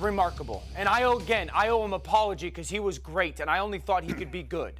remarkable. And I owe him apology because he was great, and I only thought he could be good.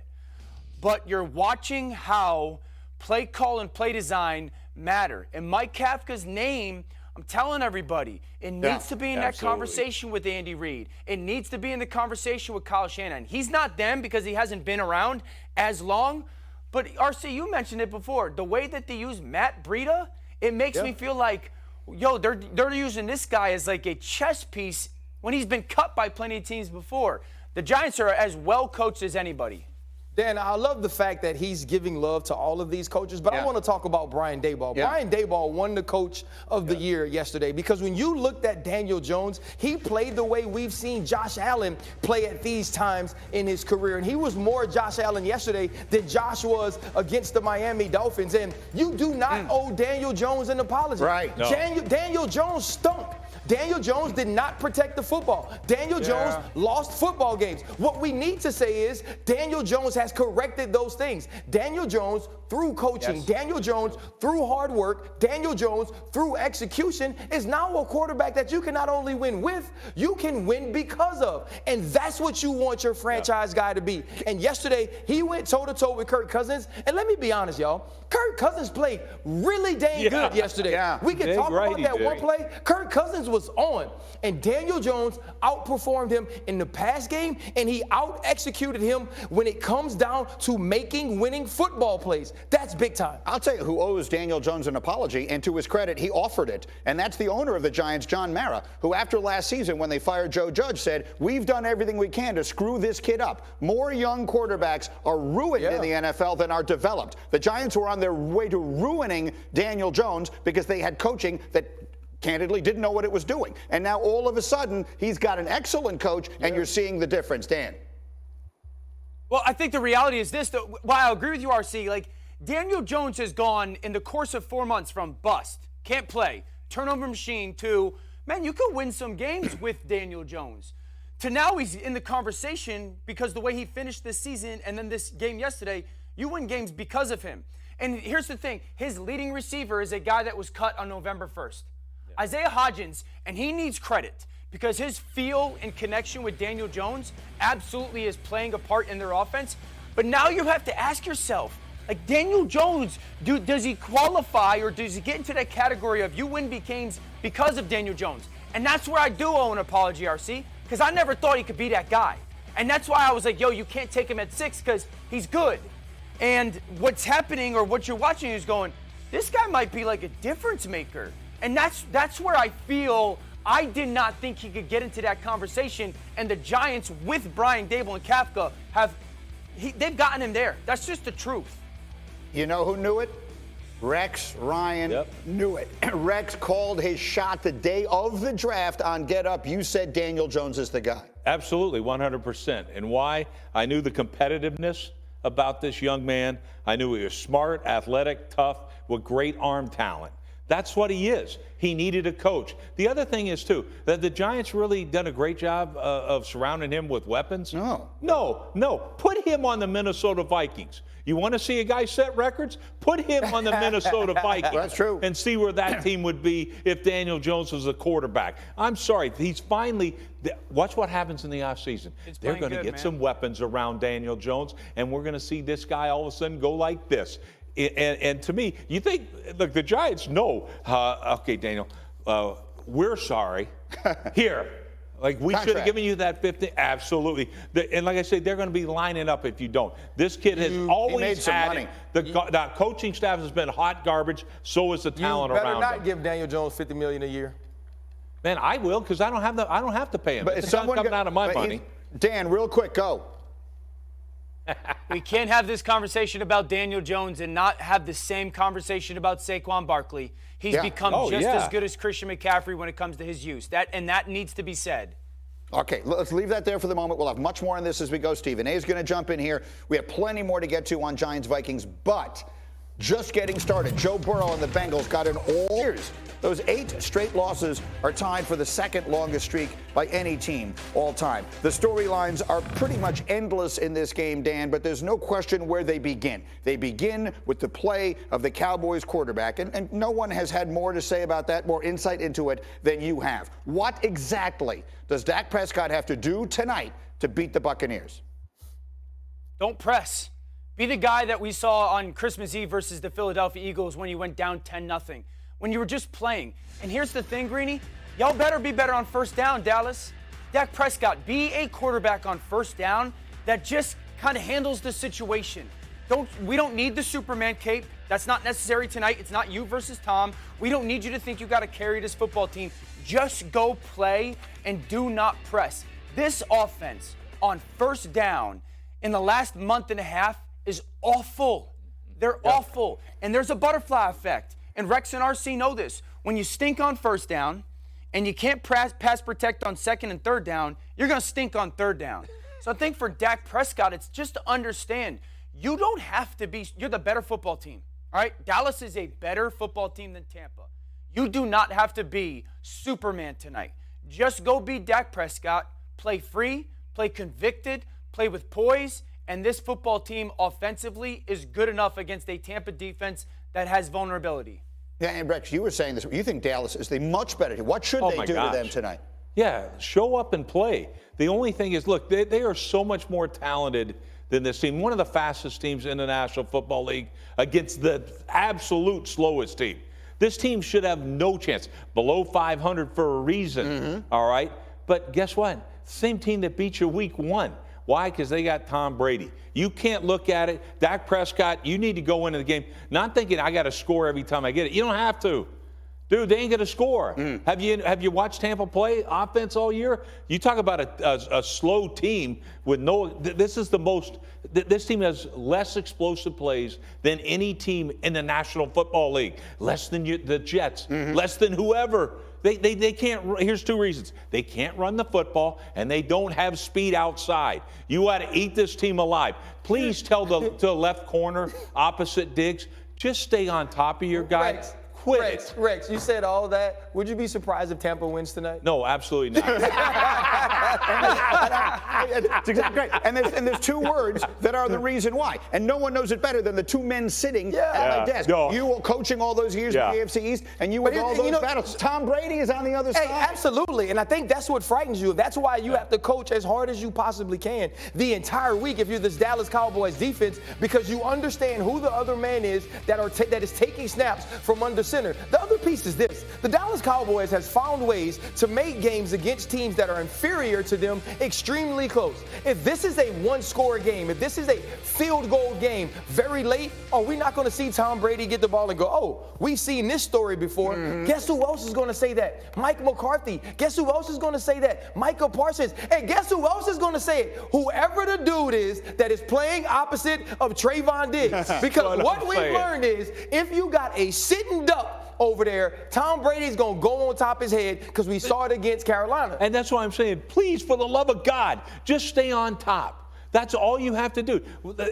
But you're watching how play call and play design matter. And Mike Kafka's name, I'm telling everybody, it needs to be in that conversation with Andy Reid. It needs to be in the conversation with Kyle Shanahan. He's not them because he hasn't been around as long. But, RC, you mentioned it before. The way that they use Matt Breida, it makes me feel like, yo, they're using this guy as like a chess piece when he's been cut by plenty of teams before. The Giants are as well coached as anybody. Dan, I love the fact that he's giving love to all of these coaches, but I want to talk about Brian Daboll. Brian Daboll won the Coach of the Year yesterday because when you looked at Daniel Jones, he played the way we've seen Josh Allen play at these times in his career. And he was more Josh Allen yesterday than Josh was against the Miami Dolphins. And you do not owe Daniel Jones an apology. Right. No. Daniel Jones stunk. Daniel Jones did not protect the football. Daniel Jones lost football games. What we need to say is Daniel Jones has corrected those things. Daniel Jones, through coaching, Daniel Jones, through hard work, Daniel Jones, through execution, is now a quarterback that you can not only win with, you can win because of. And that's what you want your franchise guy to be. And yesterday, he went toe-to-toe with Kirk Cousins. And let me be honest, y'all. Kirk Cousins played really dang good yesterday. We can talk about that one play. Kirk Cousins was on, and Daniel Jones outperformed him in the pass game, and he out-executed him when it comes down to making winning football plays. That's big time. I'll tell you who owes Daniel Jones an apology, and to his credit, he offered it, and that's the owner of the Giants, John Mara, who after last season, when they fired Joe Judge, said, we've done everything we can to screw this kid up. More young quarterbacks are ruined in the NFL than are developed. The Giants were on their way to ruining Daniel Jones because they had coaching that candidly didn't know what it was doing. And now all of a sudden, he's got an excellent coach, and you're seeing the difference. Dan. Well, I think the reality is this, though. While I agree with you, RC, like, Daniel Jones has gone in the course of 4 months from bust, can't play, turnover machine, to, man, you could win some games with Daniel Jones, to now he's in the conversation because the way he finished this season and then this game yesterday, you win games because of him. And here's the thing, his leading receiver is a guy that was cut on November 1st. Isaiah Hodgins, and he needs credit because his feel and connection with Daniel Jones absolutely is playing a part in their offense. But now you have to ask yourself, like, Daniel Jones, does he qualify or does he get into that category of you win games because of Daniel Jones? And that's where I do owe an apology, RC, because I never thought he could be that guy. And that's why I was like, yo, you can't take him at 6 because he's good. And what's happening or what you're watching is going, this guy might be like a difference maker. And that's where I feel I did not think he could get into that conversation. And the Giants with Brian Daboll and Kafka they've gotten him there. That's just the truth. You know who knew it? Rex Ryan knew it. Rex called his shot the day of the draft on Get Up. You said Daniel Jones is the guy. Absolutely, 100%. And why? I knew the competitiveness about this young man. I knew he was smart, athletic, tough, with great arm talent. That's what he is. He needed a coach. The other thing is, too, that the Giants really done a great job of surrounding him with weapons. No. Put him on the Minnesota Vikings. You want to see a guy set records? Put him on the Minnesota Vikings. That's true. And see where that team would be if Daniel Jones was the quarterback. I'm sorry. He's finally – watch what happens in the offseason. They're going to get some weapons around Daniel Jones, and we're going to see this guy all of a sudden go like this. And to me, you think, look, the Giants know, okay, Daniel, we're sorry. Here, like we should have given you that 50. Absolutely. And like I said, they're going to be lining up if you don't. This kid has always had it. The coaching staff has been hot garbage. So is the talent around him. You better not give Daniel Jones $50 million a year. Man, I will because I don't have to pay him. But it's not coming out of my money. Dan, real quick, go. We can't have this conversation about Daniel Jones and not have the same conversation about Saquon Barkley. He's become just as good as Christian McCaffrey when it comes to his use. That needs to be said. Okay, let's leave that there for the moment. We'll have much more on this as we go. Stephen A is going to jump in here. We have plenty more to get to on Giants-Vikings, but just getting started. Joe Burrow and the Bengals got in all years. Those 8 straight losses are tied for the second longest streak by any team all time. The storylines are pretty much endless in this game, Dan, but there's no question where they begin. They begin with the play of the Cowboys quarterback, and no one has had more to say about that, more insight into it than you have. What exactly does Dak Prescott have to do tonight to beat the Buccaneers? Don't press. Be the guy that we saw on Christmas Eve versus the Philadelphia Eagles when you went down 10-0. When you were just playing. And here's the thing, Greeny. Y'all better be better on first down, Dallas. Dak Prescott, be a quarterback on first down that just kind of handles the situation. We don't need the Superman cape. That's not necessary tonight. It's not you versus Tom. We don't need you to think you got to carry this football team. Just go play and do not press. This offense on first down in the last month and a half is awful. They're awful. And there's a butterfly effect. And Rex and RC know this. When you stink on first down and you can't pass protect on second and third down, you're going to stink on third down. So I think for Dak Prescott, it's just to understand, you don't have to be, you're the better football team. All right? Dallas is a better football team than Tampa. You do not have to be Superman tonight. Just go be Dak Prescott, play free, play convicted, play with poise, and this football team offensively is good enough against a Tampa defense that has vulnerability. Yeah, and Rex, you were saying this. You think Dallas is the much better team. What should they do to them tonight? Yeah, show up and play. The only thing is, look, they are so much more talented than this team. One of the fastest teams in the National Football League against the absolute slowest team. This team should have no chance. Below 500 for a reason, all right? But guess what? Same team that beat you week 1. Why? Because they got Tom Brady. You can't look at it. Dak Prescott, you need to go into the game not thinking I got to score every time I get it. You don't have to. Dude, they ain't going to score. Have you watched Tampa play offense all year? You talk about a slow team with no – this is the most – this team has less explosive plays than any team in the National Football League. Less than the Jets. Less than whoever. They can't – here's 2 reasons. They can't run the football, and they don't have speed outside. You ought to eat this team alive. Please tell the left corner opposite Diggs, just stay on top of your guy. Rex, you said all that. Would you be surprised if Tampa wins tonight? No, absolutely not. That's exactly right. And there's 2 words that are the reason why. And no one knows it better than the 2 men sitting at my desk. You were coaching all those years in the AFC East, and you were all those battles. Tom Brady is on the other side. Absolutely. And I think that's what frightens you. That's why you have to coach as hard as you possibly can the entire week if you're this Dallas Cowboys defense, because you understand who the other man is that is taking snaps from under center. The other piece is this. The Dallas Cowboys has found ways to make games against teams that are inferior to them extremely close. If this is a one-score game, if this is a field goal game very late, we're not going to see Tom Brady get the ball and go, we've seen this story before. Guess who else is going to say that? Mike McCarthy. Guess who else is going to say that? Micah Parsons. And guess who else is going to say it? Whoever the dude is that is playing opposite of Trayvon Diggs. Because what we've learned is if you got a sitting duck over there, Tom Brady's going to go on top of his head, because we saw it against Carolina. And that's why I'm saying, please, for the love of God, just stay on top. That's all you have to do.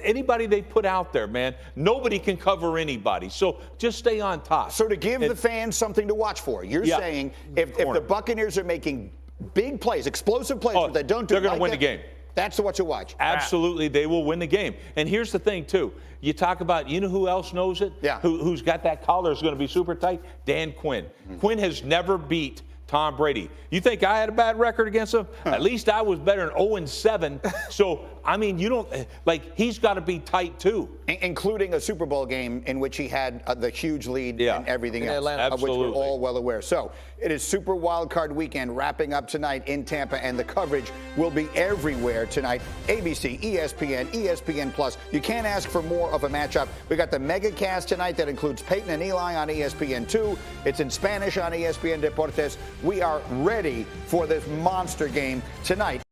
Anybody they put out there, man, nobody can cover anybody. So just stay on top. So to give the fans something to watch for, you're saying if the Buccaneers are making big plays, explosive plays, but they don't do they're going to win the game. That's what you watch. Absolutely, they will win the game. And here's the thing, too. You talk about, you know who else knows it? Yeah. Who's got that collar is going to be super tight? Dan Quinn. Quinn has never beat Tom Brady. You think I had a bad record against him? At least I was better than 0-7. So, I mean, you don't, he's got to be tight, too. Including a Super Bowl game in which he had the huge lead and everything else, of which we're all well aware. So, it is Super Wildcard Weekend wrapping up tonight in Tampa, and the coverage will be everywhere tonight. ABC, ESPN, ESPN Plus. You can't ask for more of a matchup. We got the MegaCast tonight that includes Peyton and Eli on ESPN2. It's in Spanish on ESPN Deportes. We are ready for this monster game tonight.